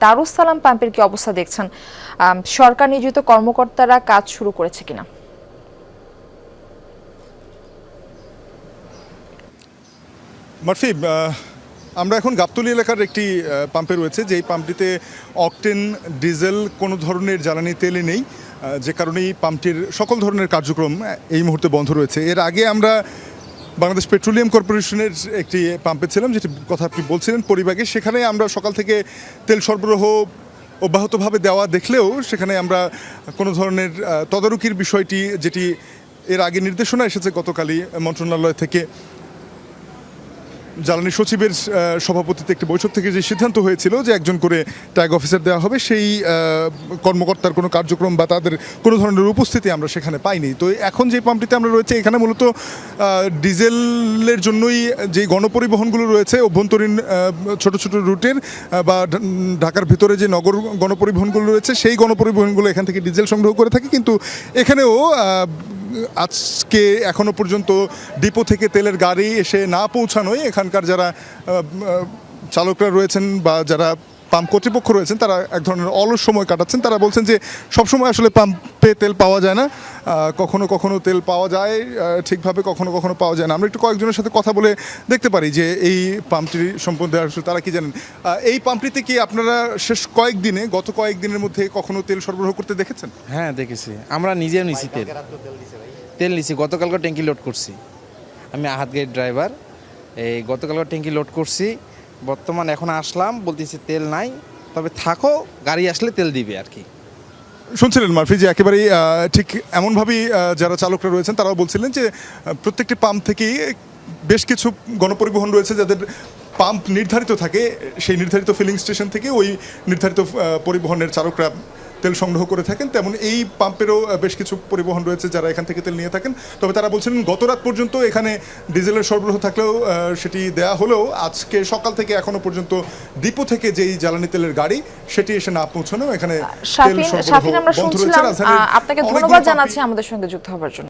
দারুস সালাম পাম্পের কি অবস্থা দেখছেন? সরকার নিয়োজিত কর্মকর্তারা কাজ শুরু করেছে কিনা? মারফি, আমরা এখন গাবতলী এলাকার একটি পাম্পে রয়েছে, যেই পাম্পটিতে অকটেন, ডিজেল কোনো ধরনের জ্বালানি তেলই নেই, যে কারণেই পাম্পটির সকল ধরনের কার্যক্রম এই মুহূর্তে বন্ধ রয়েছে। এর আগে আমরা বাংলাদেশ পেট্রোলিয়াম কর্পোরেশনের একটি পাম্পে ছিলাম, যেটি কথা আপনি বলছিলেন পরিবাগে। সেখানে আমরা সকাল থেকে তেল সরবরাহ অব্যাহতভাবে দেওয়া দেখলেও সেখানে আমরা কোনো ধরনের তদারকির বিষয়টি, যেটি এর আগে নির্দেশনা এসেছে গতকালই মন্ত্রণালয় থেকে, জ্বালানি সচিবের সভাপতিত্বে একটি বৈঠক থেকে যে সিদ্ধান্ত হয়েছিল যে একজন করে ট্যাগ অফিসার দেওয়া হবে, সেই কর্মকর্তার কোনো কার্যক্রম বা তাদের কোনো ধরনের উপস্থিতি আমরা সেখানে পাইনি। তো এখন যে পাম্পটিতে আমরা রয়েছে, এখানে মূলত ডিজেলের জন্যই যে গণপরিবহনগুলো রয়েছে অভ্যন্তরীণ ছোট ছোট রুটের বা ঢাকার ভিতরে যে নগর গণপরিবহনগুলো রয়েছে, সেই গণপরিবহনগুলো এখান থেকে ডিজেল সংগ্রহ করে থাকে। কিন্তু এখানেও আজকে এখনো পর্যন্ত ডিপো থেকে তেলের গাড়ি এসে না পৌঁছানোয় এখানকার যারা চালকরা রয়েছেন বা যারা পাম্প কর্তৃপক্ষ রয়েছেন, তারা এক ধরনের অলস সময় কাটাচ্ছেন। তারা বলছেন যে সবসময় আসলে পাম্পে তেল পাওয়া যায় না, কখনো কখনো তেল পাওয়া যায় ঠিকভাবে, কখনো কখনো পাওয়া যায় না। আমরা একটু কয়েকজনের সাথে কথা বলে দেখতে পারি যে এই পাম্পটি সম্বন্ধে আসলে তারা কি জানেন। এই পাম্পটিতে কি আপনারা গত কয়েকদিনের মধ্যে কখনো তেল সরবরাহ করতে দেখেছেন? হ্যাঁ, দেখেছি। আমরা নিজেও নিছি তেল নিছি। গতকালকে ট্যাঙ্কি লোড করছি। আমি আহাত গাড়ির ড্রাইভার। এই গতকালকে ট্যাঙ্কি লোড করছি। বর্তমান এখন আসলাম, বলতেছি তেল নাই, তবে থাকো, গাড়ি আসলে তেল দিবে আর কি। শুনছিলেন মারফি যে একেবারেই ঠিক এমনভাবেই যারা চালকরা রয়েছেন তারাও বলছিলেন যে প্রত্যেকটি পাম্প থেকেই বেশ কিছু গণপরিবহন রয়েছে যাদের পাম্প নির্ধারিত থাকে, সেই নির্ধারিত ফিলিং স্টেশন থেকে ওই নির্ধারিত পরিবহনের চালকরা তেল সংগ্রহ করে থাকেন। তেমন এই পাম্পেরও বেশ কিছু পরিবহন রয়েছে যারা এখান থেকে তেল নিয়ে থাকেন। তবে তারা বলছিলেন গত রাত পর্যন্ত এখানে ডিজেলের সরবরাহ থাকলেও সেটি দেয়া হলেও আজকে সকাল থেকে এখনো পর্যন্ত ডিপো থেকে যেই জ্বালানি তেলের গাড়ি সেটি এসে না পৌঁছানো এখানে তেল সরবরাহ বন্ধ রয়েছে। আপনাকে ধন্যবাদ জানাচ্ছি আমাদের সঙ্গে যুক্ত হবার জন্য।